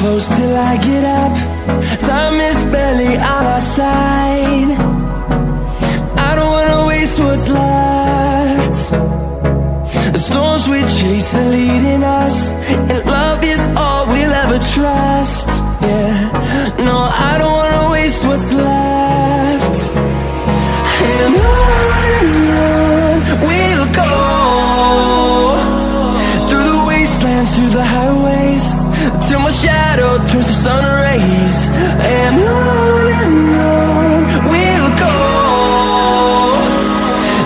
close till I get up. Time is barely on our side. I don't wanna waste what's left. The storms we chase are leading us, and love is all we'll ever trust. Yeah, no, I don't wanna waste what's left. And on we'll go, through the wastelands, through the highways, till my shadow turns to sun rays. And on we'll go,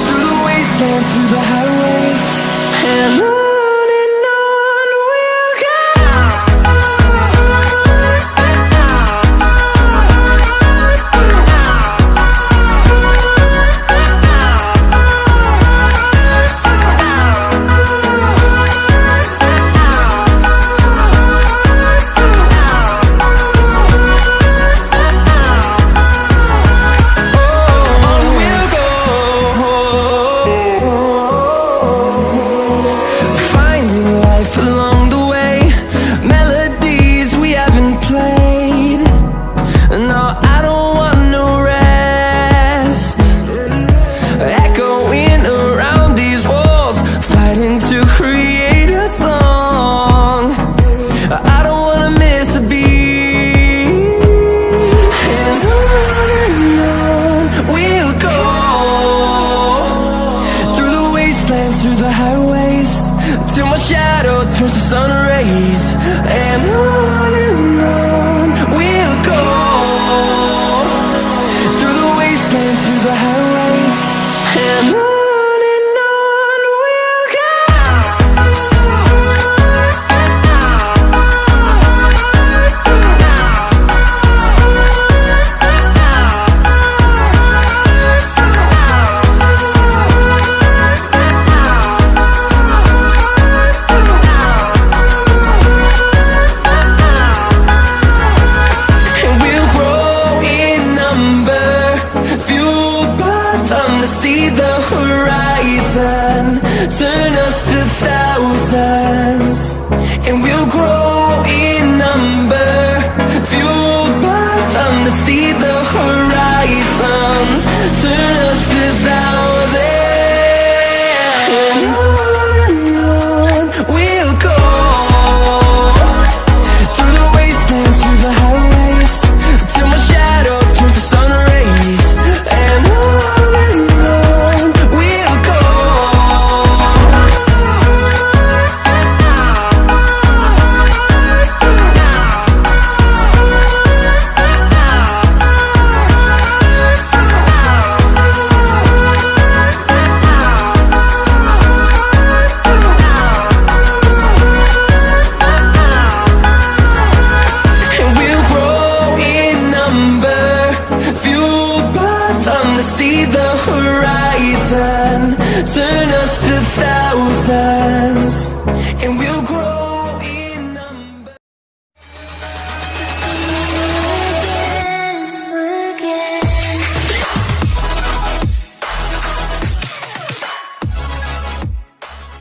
through the wastelands, through the highways, and on we'll go. See the horizon, turn us to thousands.